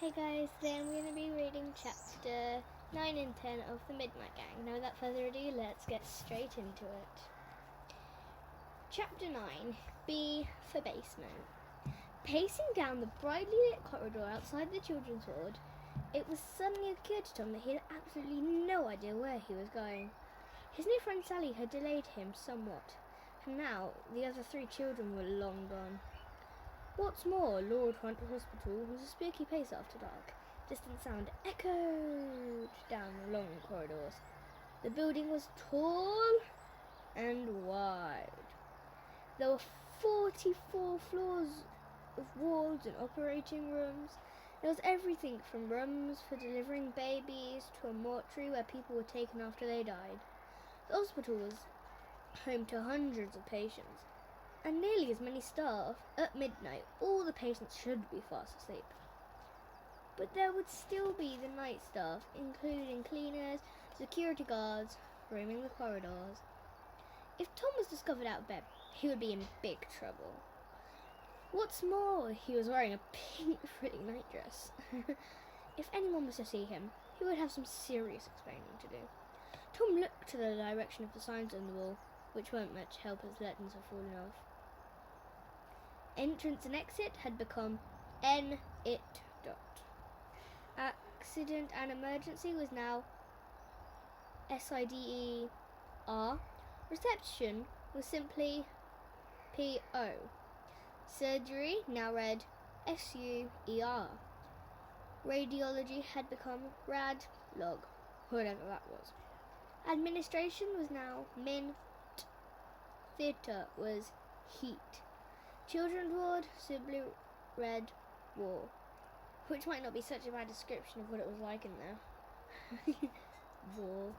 Hey guys, today I'm going to be reading chapter 9 and 10 of The Midnight Gang. Now without further ado, let's get straight into it. Chapter 9, B for Basement. Pacing down the brightly lit corridor outside the children's ward, it was suddenly occurred to Tom that he had absolutely no idea where he was going. His new friend Sally had delayed him somewhat, and now the other 3 children were long gone. What's more, Lord Hunt Hospital was a spooky place after dark. Distant sound echoed down the long corridors. The building was tall and wide. There were 44 floors of wards and operating rooms. There was everything from rooms for delivering babies to a mortuary where people were taken after they died. The hospital was home to hundreds of patients and nearly as many staff. At midnight, all the patients should be fast asleep. But there would still be the night staff, including cleaners, security guards, roaming the corridors. If Tom was discovered out of bed, he would be in big trouble. What's more, he was wearing a pink frilly night dress. If anyone was to see him, he would have some serious explaining to do. Tom looked to the direction of the signs on the wall, which weren't much help as curtains had fallen off. Entrance and exit had become N-it. Accident and emergency was now SIDER. Reception was simply PO. Surgery now read SUER. Radiology had become RAD-log, whatever that was. Administration was now MINT. Theatre was HEAT. Children's ward simply read war, which might not be such a bad description of what it was like in there. War.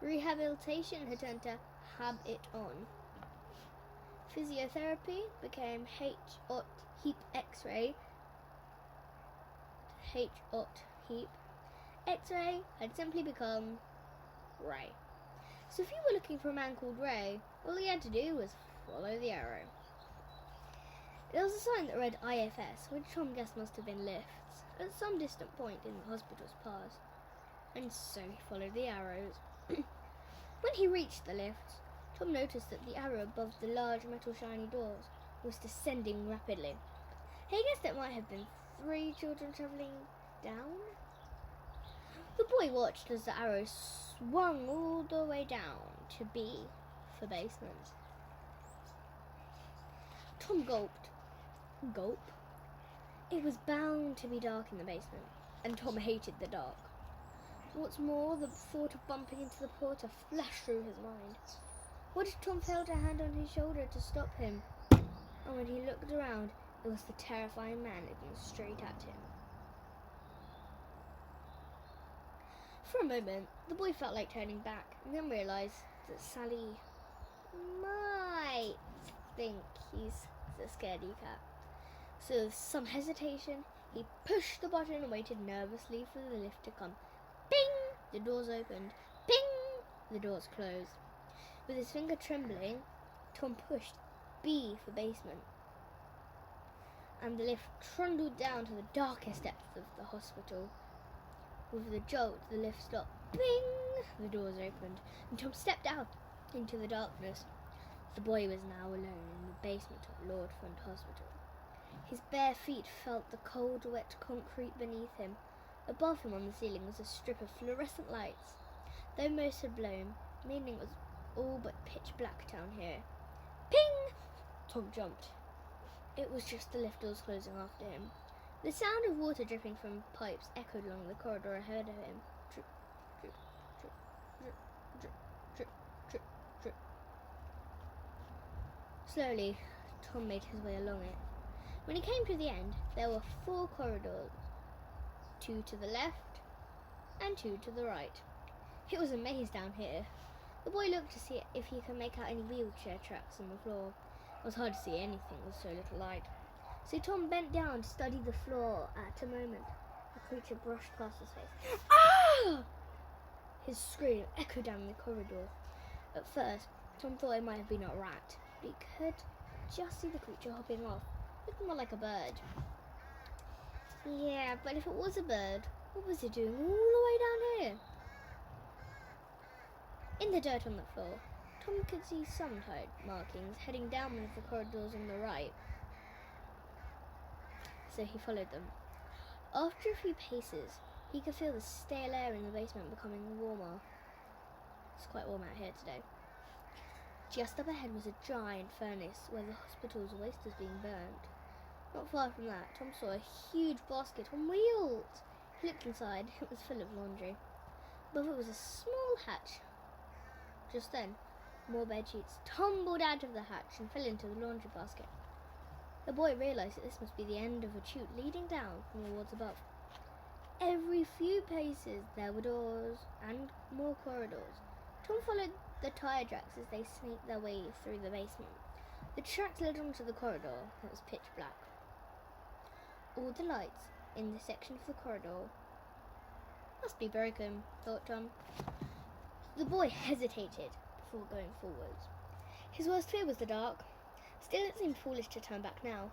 Rehabilitation had turned to Have It On. Physiotherapy became H-OT HEAP X-ray. H-OT HEAP. X-ray had simply become Ray. So if you were looking for a man called Ray, all you had to do was follow the arrow. There was a sign that read IFS, which Tom guessed must have been lifts, at some distant point in the hospital's past, and so he followed the arrows. When he reached the lifts, Tom noticed that the arrow above the large metal shiny doors was descending rapidly. He guessed it might have been 3 children travelling down. The boy watched as the arrow swung all the way down to B for basement. Tom gulped. Gulp? It was bound to be dark in the basement, and Tom hated the dark. What's more, the thought of bumping into the porter flashed through his mind. What if Tom felt a hand on his shoulder to stop him? And when he looked around, it was the terrifying man looking straight at him. For a moment, the boy felt like turning back, and then realised that Sally might think he's a scaredy cat. So with some hesitation, he pushed the button and waited nervously for the lift to come. Bing! The doors opened. Bing! The doors closed. With his finger trembling, Tom pushed B for basement, and the lift trundled down to the darkest depths of the hospital. With a jolt, the lift stopped. Bing! The doors opened, and Tom stepped out into the darkness. The boy was now alone in the basement of Lord Hunt Hospital. His bare feet felt the cold, wet concrete beneath him. Above him on the ceiling was a strip of fluorescent lights. Though most had blown, meaning it was all but pitch black down here. Ping! Tom jumped. It was just the lift doors closing after him. The sound of water dripping from pipes echoed along the corridor ahead of him. Drip, drip, drip, drip, drip, drip, drip, drip. Slowly, Tom made his way along it. When he came to the end, there were 4 corridors, 2 to the left and 2 to the right. It was a maze down here. The boy looked to see if he could make out any wheelchair tracks on the floor. It was hard to see anything with so little light. So Tom bent down to study the floor. At a moment, the creature brushed past his face. Ah! His scream echoed down the corridor. At first, Tom thought it might have been a rat, but he could just see the creature hopping off, looking more like a bird. Yeah, but if it was a bird, what was it doing all the way down here? In the dirt on the floor, Tom could see some toe markings heading down one of the corridors on the right. So he followed them. After a few paces, he could feel the stale air in the basement becoming warmer. It's quite warm out here today. Just up ahead was a giant furnace where the hospital's waste was being burned. Not far from that, Tom saw a huge basket on wheels. He looked inside. It was full of laundry. Above it was a small hatch. Just then, more bedsheets tumbled out of the hatch and fell into the laundry basket. The boy realised that this must be the end of a chute leading down from the wards above. Every few paces there were doors and more corridors. Tom followed the tyre tracks as they snaked their way through the basement. The tracks led onto the corridor that was pitch black. All the lights in this section of the corridor must be broken, thought Tom. The boy hesitated before going forwards. His worst fear was the dark. Still, it seemed foolish to turn back now.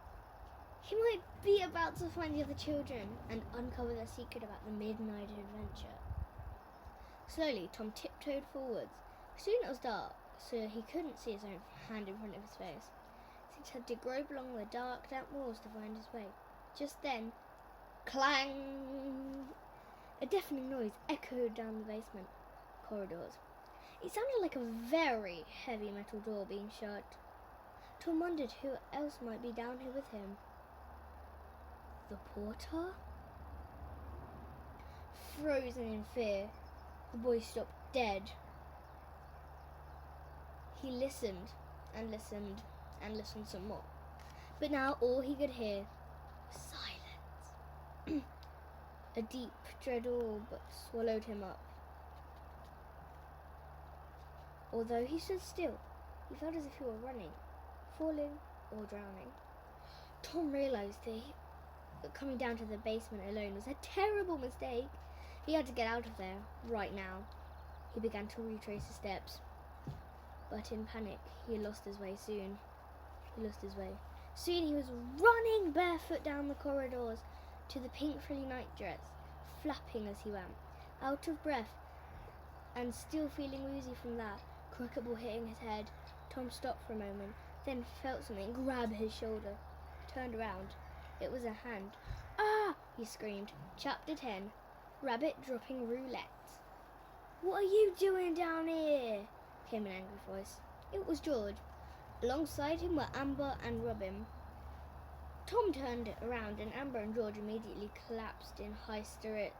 He might be about to find the other children and uncover their secret about the midnight adventure. Slowly, Tom tiptoed forwards. Soon it was dark, so he couldn't see his own hand in front of his face. He had to grope along the dark, damp walls to find his way. Just then, clang! A deafening noise echoed down the basement corridors. It sounded like a very heavy metal door being shut. Tom wondered who else might be down here with him. The porter? Frozen in fear, the boy stopped dead. He listened and listened and listened some more. But now all he could hear was silence. A deep dread all but swallowed him up. Although he stood still, he felt as if he were running, falling or drowning. Tom realised that coming down to the basement alone was a terrible mistake. He had to get out of there, right now. He began to retrace his steps. But in panic, he lost his way soon. Soon he was running barefoot down the corridors to the pink frilly nightdress, flapping as he ran. Out of breath and still feeling woozy from that cricket ball hitting his head, Tom stopped for a moment, then felt something grab his shoulder. Turned around. It was a hand. Ah! He screamed. Chapter 10. Rabbit dropping roulette. What are you doing down here? Came an angry voice. It was George. Alongside him were Amber and Robin. Tom turned around and Amber and George immediately collapsed in hysterics.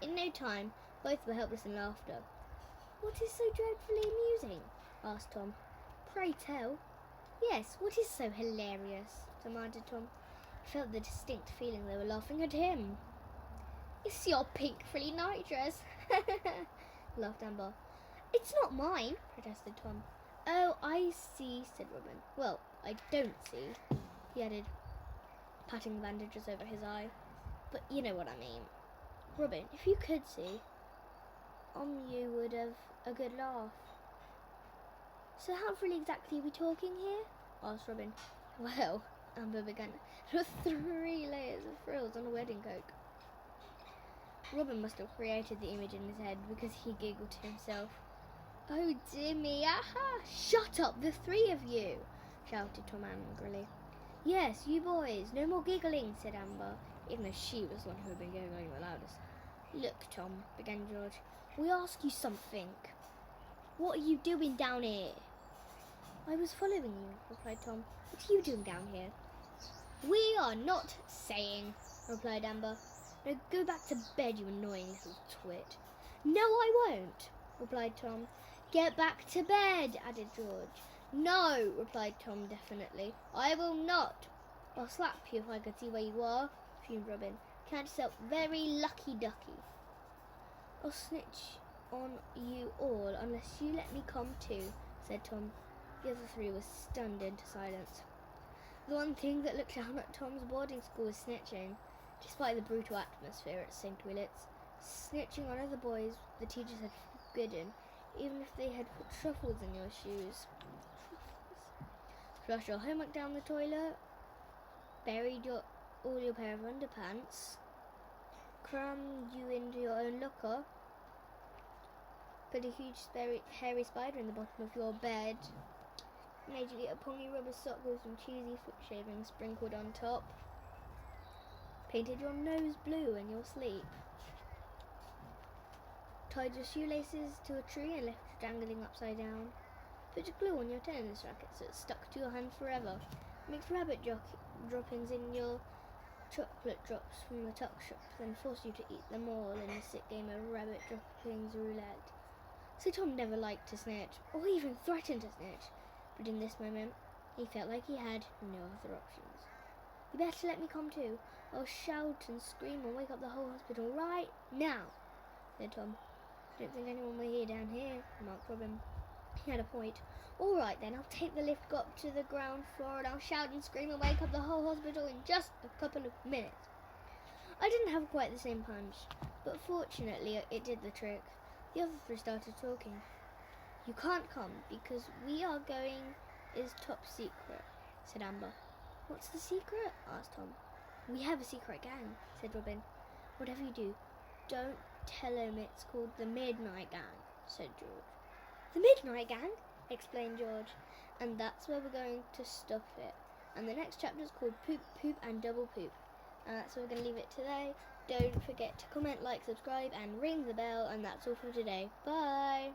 In no time, both were helpless in laughter. What is so dreadfully amusing? Asked Tom. Pray tell. Yes, what is so hilarious? Demanded Tom. He felt the distinct feeling they were laughing at him. It's your pink frilly nightdress, laughed Amber. It's not mine, protested Tom. Oh, I see, said Robin. Well, I don't see, he added, patting the bandages over his eye. But you know what I mean. Robin, if you could see, you would have a good laugh. So how frilly exactly are we talking here? Asked Robin. Well, Amber began. There were 3 layers of frills on a wedding coat. Robin must have created the image in his head because he giggled to himself. Oh dear me, aha! Shut up, the 3 of you! Shouted Tom angrily. Yes, you boys, no more giggling, said Amber, even though she was the one who had been giggling the loudest. Look, Tom, began George, we ask you something. What are you doing down here? I was following you, replied Tom. What are you doing down here? We are not saying, replied Amber. Now go back to bed, you annoying little twit. No, I won't, replied Tom. Get back to bed, added George. No, replied Tom definitely. I will not. I'll slap you if I could see where you are, fumed Robin. Count yourself very lucky ducky. I'll snitch on you all unless you let me come too, said Tom. The other 3 were stunned into silence. The one thing that looked down at Tom's boarding school was snitching. Despite the brutal atmosphere at St. Willets, snitching on other boys the teachers had forbidden, even if they had put truffles in your shoes. Flush your homework down the toilet. buried all your pair of underpants, crammed you into your own locker, put a huge hairy spider in the bottom of your bed, made you eat a pongy rubber sock with some cheesy foot shavings sprinkled on top, painted your nose blue in your sleep, tied your shoelaces to a tree and left you dangling upside down, put glue on your tennis racket so it stuck to your hand forever, mixed rabbit droppings in your chocolate drops from the tuck shop, then forced you to eat them all in a sick game of rabbit droppings roulette. So Tom never liked to snitch, or even threatened to snitch, but in this moment, he felt like he had no other options. You better let me come too. I'll shout and scream and wake up the whole hospital right now, said Tom. I don't think anyone will hear down here, remarked Robin. He had a point. All right then, I'll take the lift, go up to the ground floor, and I'll shout and scream and wake up the whole hospital in just a couple of minutes. I didn't have quite the same punch, but fortunately it did the trick. The other three started talking. You can't come because we are going is top secret, said Amber. What's the secret? Asked Tom. We have a secret gang, said Robin. Whatever you do, don't tell him it's called the Midnight Gang, said George. The Midnight Gang? Explained George. And that's where we're going to stop it. And the next chapter is called Poop, Poop and Double Poop. And that's where we're going to leave it today. Don't forget to comment, like, subscribe and ring the bell. And that's all for today. Bye!